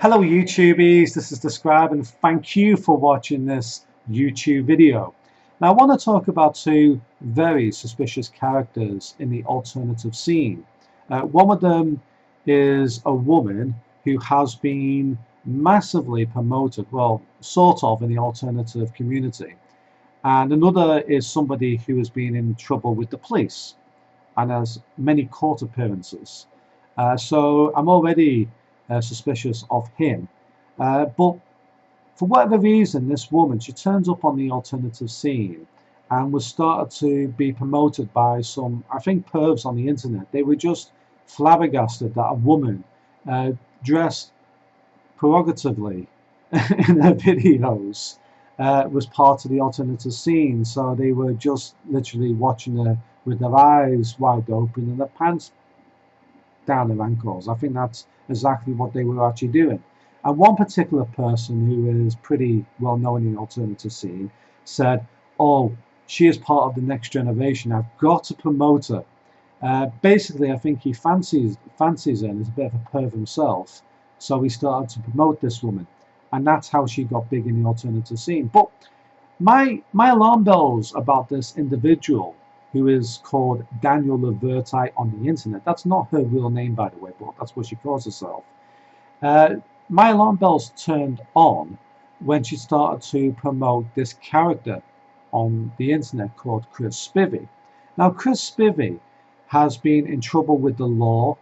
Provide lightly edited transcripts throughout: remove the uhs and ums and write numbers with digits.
Hello YouTubies, this is the Scribe and thank you for watching this YouTube video. Now I want to talk about two very suspicious characters in the alternative scene. One of them is a woman who has been massively promoted, well, sort of, in the alternative community. And another is somebody who has been in trouble with the police and has many court appearances. So I'm already suspicious of him. But for whatever reason, this woman, she turns up on the alternative scene and was started to be promoted by some, I think, pervs on the internet. They were just flabbergasted that a woman dressed prerogatively in her videos was part of the alternative scene. So they were just literally watching her with their eyes wide open and their pants down their ankles. I think that's exactly what they were actually doing. And one particular person who is pretty well known in the alternative scene said, "Oh, she is part of the next generation. I've got to promote her." Basically, I think he fancies her and is a bit of a perv himself. So he started to promote this woman, and that's how she got big in the alternative scene. But my alarm bells about this individual who is called Danielle La Verite on the internet. That's not her real name, by the way, but that's what she calls herself. Uh, my alarm bells turned on when she started to promote this character on the internet called Chris Spivey. Now, Chris Spivey has been in trouble with the law.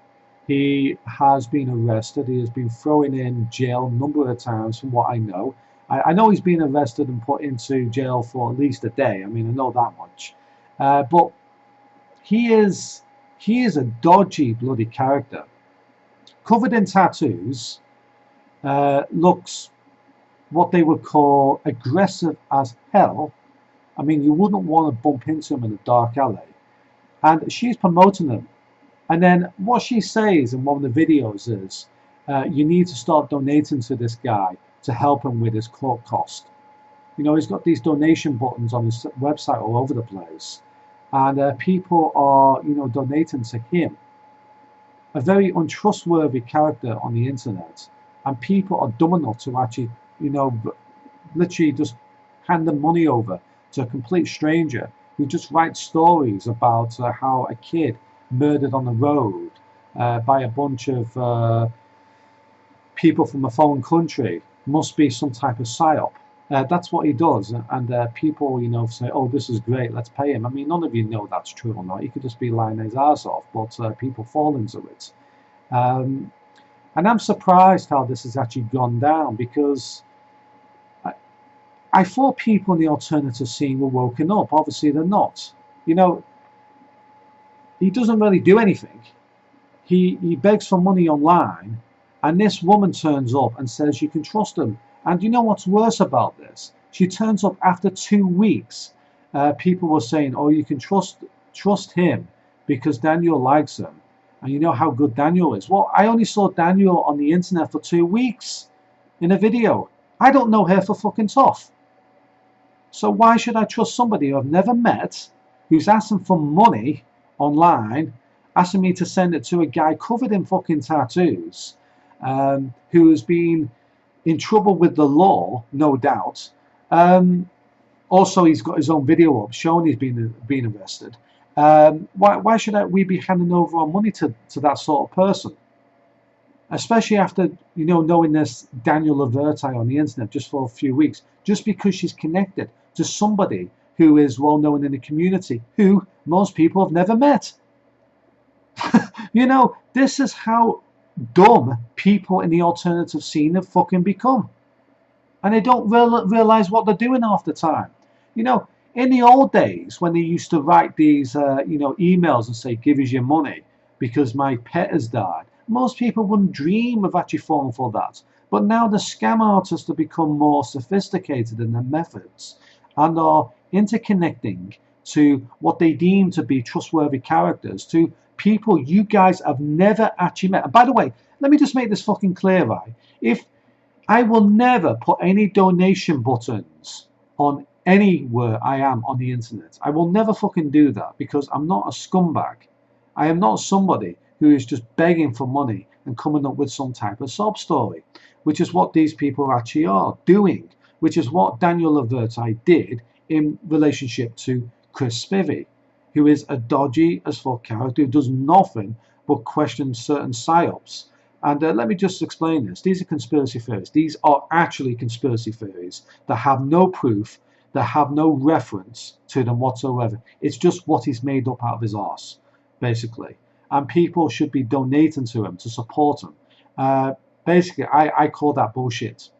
He has been arrested. He has been thrown in jail a number of times, from what I know. I know he's been arrested and put into jail for at least a day. I mean, I know that much. But he is a dodgy bloody character, covered in tattoos. Looks what they would call aggressive as hell. I mean, you wouldn't want to bump into him in a dark alley. And she's promoting him. And then what she says in one of the videos is, you need to start donating to this guy to help him with his court cost. You know, he's got these donation buttons on his website all over the place. And people are, donating to him. A very untrustworthy character on the internet. And people are dumb enough to actually, literally just hand the money over to a complete stranger who just writes stories about how a kid murdered on the road by a bunch of people from a foreign country must be some type of psyop. That's what he does, and people, say, "Oh, this is great, let's pay him." I mean, none of you know that's true or not. He could just be lying his ass off, but people fall into it. Um, and I'm surprised how this has actually gone down because I thought people in the alternative scene were woken up. Obviously, they're not. You know, he doesn't really do anything. He begs for money online, and this woman turns up and says you can trust him. And you know what's worse about this? She turns up after 2 weeks. People were saying, "Oh, you can trust him because Daniel likes him, and you know how good Daniel is." Well, I only saw Daniel on the internet for 2 weeks in a video. I don't know her for fucking tough. So why should I trust somebody who I've never met, who's asking for money online, asking me to send it to a guy covered in fucking tattoos, who has been in trouble with the law, no doubt. Also, he's got his own video up showing he's been arrested. Why should we be handing over our money to that sort of person? Especially after, knowing this Danielle La Verite on the internet just for a few weeks, just because she's connected to somebody who is well known in the community, who most people have never met. This is how dumb people in the alternative scene have fucking become. And they don't realize what they're doing half the time. In the old days when they used to write these, emails and say, "Give us your money because my pet has died," most people wouldn't dream of actually falling for that. But now the scam artists have become more sophisticated in their methods and are interconnecting to what they deem to be trustworthy characters, to people you guys have never actually met. And by the way, let me just make this fucking clear, right? If I will never put any donation buttons on anywhere I am on the internet. I will never fucking do that because I'm not a scumbag. I am not somebody who is just begging for money and coming up with some type of sob story, which is what these people actually are doing, which is what Danielle La Verite did in relationship to Chris Spivey, who is a dodgy as fuck character who does nothing but question certain psyops. And let me just explain this. These are conspiracy theories. These are actually conspiracy theories that have no proof, that have no reference to them whatsoever. It's just what he's made up out of his arse, basically. And people should be donating to him to support him. Basically, I call that bullshit.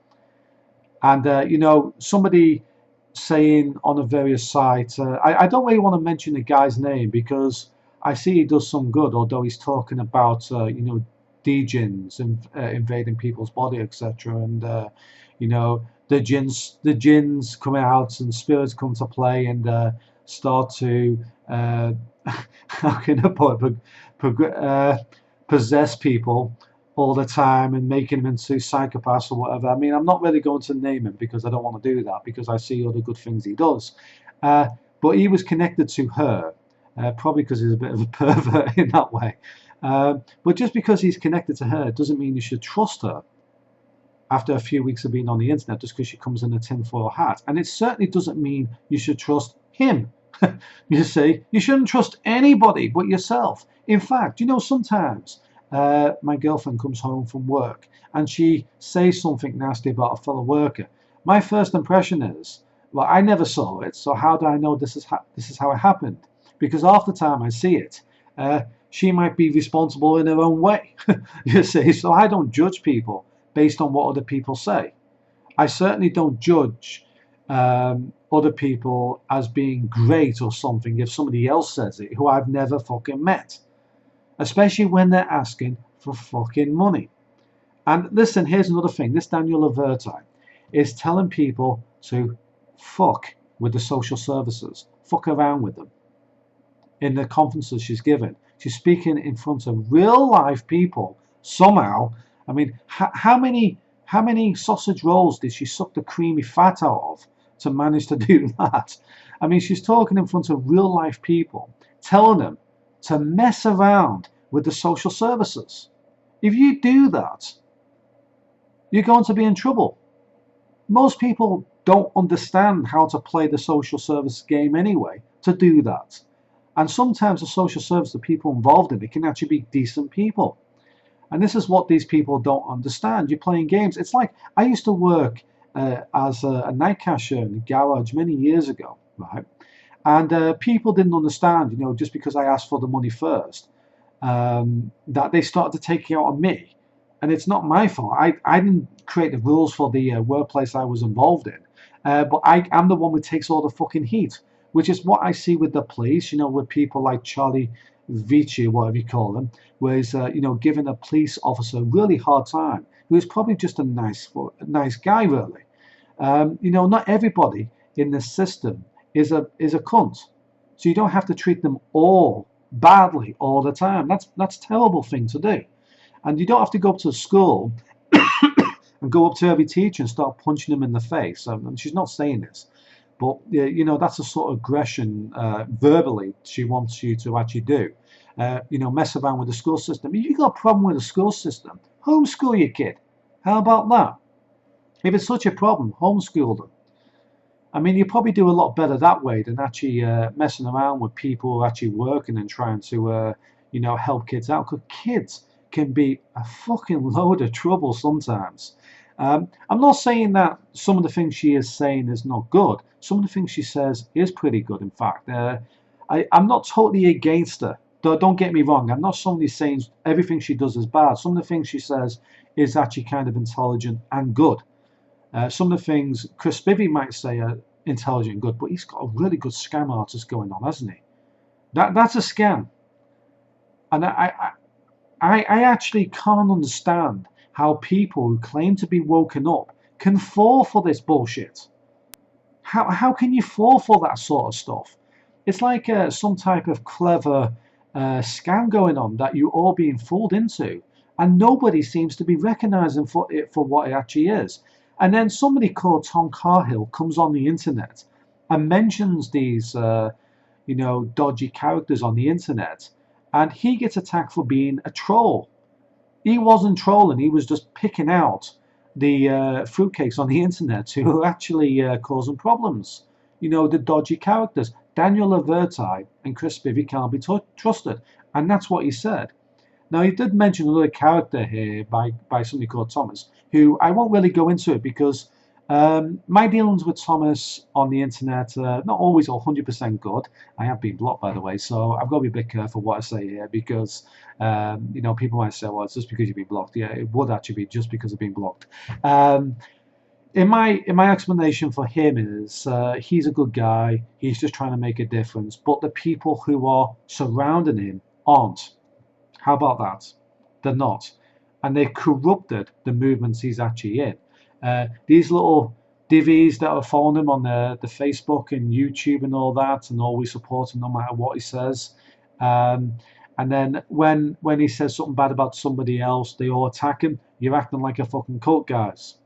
And, somebody saying on a various site, I don't really want to mention the guy's name because I see he does some good, although he's talking about, djinns invading people's body, etc. And, the jinns come out and spirits come to play and start to, how can I put it, possess people all the time and making them into psychopaths or whatever. I mean, I'm not really going to name him because I don't want to do that because I see other good things he does. But he was connected to her, probably because he's a bit of a pervert in that way. But just because he's connected to her doesn't mean you should trust her after a few weeks of being on the internet just because she comes in a tinfoil hat. And it certainly doesn't mean you should trust him. You see, you shouldn't trust anybody but yourself. In fact, sometimes my girlfriend comes home from work and she says something nasty about a fellow worker. My first impression is, well, I never saw it, so how do I know this is how it happened? Because half the time I see it, she might be responsible in her own way. You see, so I don't judge people based on what other people say. I certainly don't judge other people as being great or something if somebody else says it who I've never fucking met. Especially when they're asking for fucking money. And listen, here's another thing. This Danielle La Verite is telling people to fuck with the social services. Fuck around with them. In the conferences she's given. She's speaking in front of real life people somehow. I mean, how many sausage rolls did she suck the creamy fat out of to manage to do that? I mean, she's talking in front of real life people, telling them to mess around with the social services. If you do that, you're going to be in trouble. Most people don't understand how to play the social service game anyway to do that. And sometimes the social service, the people involved in it can actually be decent people. And this is what these people don't understand. You're playing games. It's like I used to work as a night cashier in a garage many years ago, right? And people didn't understand, just because I asked for the money first, that they started to take it out on me. And it's not my fault. I didn't create the rules for the workplace I was involved in. But I'm the one who takes all the fucking heat, which is what I see with the police, with people like Charlie Vici, whatever you call him, where he's, giving a police officer a really hard time, who is probably just a nice guy, really. Not everybody in the system is a cunt. So you don't have to treat them all badly all the time. That's a terrible thing to do. And you don't have to go up to school and go up to every teacher and start punching them in the face. And she's not saying this. But, that's the sort of aggression verbally she wants you to actually do. Mess around with the school system. If you've got a problem with the school system, homeschool your kid. How about that? If it's such a problem, homeschool them. I mean, you probably do a lot better that way than actually messing around with people who are actually working and trying to, help kids out. Because kids can be a fucking load of trouble sometimes. I'm not saying that some of the things she is saying is not good. Some of the things she says is pretty good, in fact. I'm not totally against her. Don't get me wrong. I'm not somebody saying everything she does is bad. Some of the things she says is actually kind of intelligent and good. Some of the things Chris Spivey might say are intelligent and good, but he's got a really good scam artist going on, hasn't he? That's a scam. And I actually can't understand how people who claim to be woken up can fall for this bullshit. How can you fall for that sort of stuff? It's like some type of clever scam going on that you're all being fooled into, and nobody seems to be recognizing it for what it actually is. And then somebody called Tom Carhill comes on the internet and mentions these, dodgy characters on the internet, and he gets attacked for being a troll. He wasn't trolling, he was just picking out the fruitcakes on the internet who are actually causing problems. You know, the dodgy characters. Danielle La Verite and Chris Spivey can't be trusted. And that's what he said. Now, he did mention another character here by somebody called Thomas, who I won't really go into it because my dealings with Thomas on the internet are not always 100% good. I have been blocked, by the way, so I've got to be a bit careful what I say here because, you know, people might say, well, it's just because you've been blocked. Yeah, it would actually be just because of being blocked. In my explanation for him is he's a good guy. He's just trying to make a difference. But the people who are surrounding him aren't. How about that? They're not. And they've corrupted the movements he's actually in. These little divvies that are following him on the Facebook and YouTube and all that, and always support him no matter what he says. And then when he says something bad about somebody else, they all attack him. You're acting like a fucking cult, guys.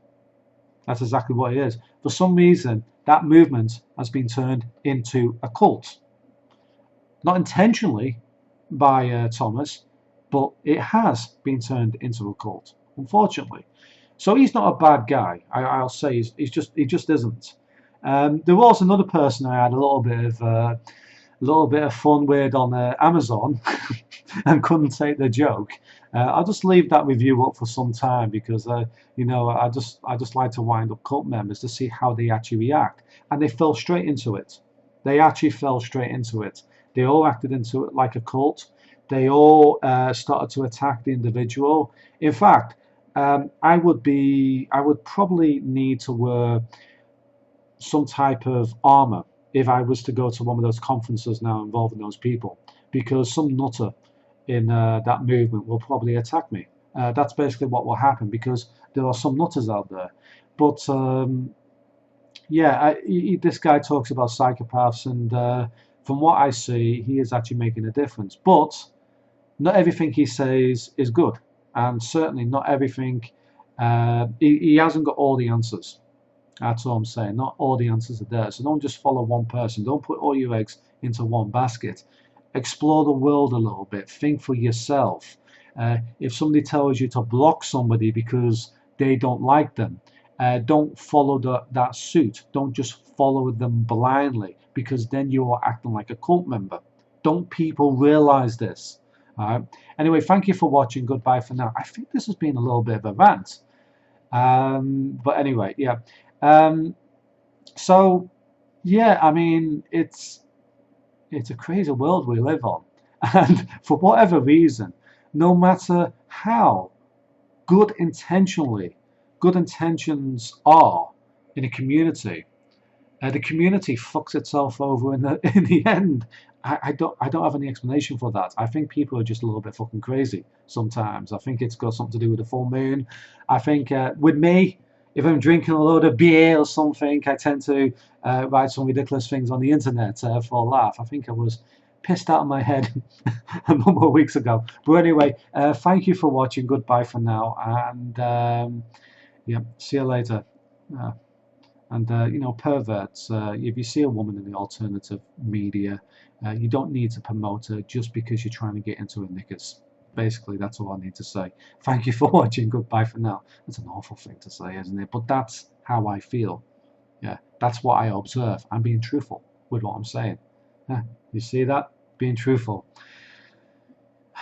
That's exactly what it is. For some reason, that movement has been turned into a cult. Not intentionally by Thomas, but it has been turned into a cult, unfortunately. So he's not a bad guy. I'll say he just isn't. There was another person I had a little bit of fun with on Amazon, and couldn't take the joke. I'll just leave that review up for some time because you know, I just like to wind up cult members to see how they actually react, and they fell straight into it. They actually fell straight into it. They all acted into it like a cult. They all started to attack the individual. In fact, I would probably need to wear some type of armor if I was to go to one of those conferences now involving those people, because some nutter in that movement will probably attack me. That's basically what will happen because there are some nutters out there. But yeah, this guy talks about psychopaths, and from what I see, he is actually making a difference. But not everything he says is good, and certainly not everything. He hasn't got all the answers. That's all I'm saying. Not all the answers are there. So don't just follow one person. Don't put all your eggs into one basket. Explore the world a little bit. Think for yourself. If somebody tells you to block somebody because they don't like them, don't follow that suit. Don't just follow them blindly, because then you are acting like a cult member. Don't people realize this? Anyway, thank you for watching. Goodbye for now. I think this has been a little bit of a rant. But anyway, yeah. So, yeah, I mean, it's a crazy world we live on. And for whatever reason, no matter how good intentions are in a community, the community fucks itself over in the end. I don't have any explanation for that. I think people are just a little bit fucking crazy sometimes. I think it's got something to do with the full moon. I think with me, if I'm drinking a load of beer or something, I tend to write some ridiculous things on the internet for a laugh. I think I was pissed out of my head a number of weeks ago. But anyway, thank you for watching. Goodbye for now, and yeah, see you later. And you know, perverts, if you see a woman in the alternative media, you don't need to promote her just because you're trying to get into her knickers. Basically, that's all I need to say. Thank you for watching. Goodbye for now. That's an awful thing to say, isn't it? But that's how I feel. Yeah, that's what I observe. I'm being truthful with what I'm saying. Yeah, you see that? Being truthful.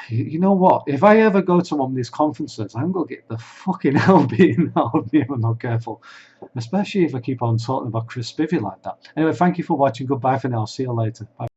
You know what? If I ever go to one of these conferences, I'm going to get the fucking hell beaten out of me if I'm not careful. Especially if I keep on talking about Chris Spivey like that. Anyway, thank you for watching. Goodbye for now. See you later. Bye.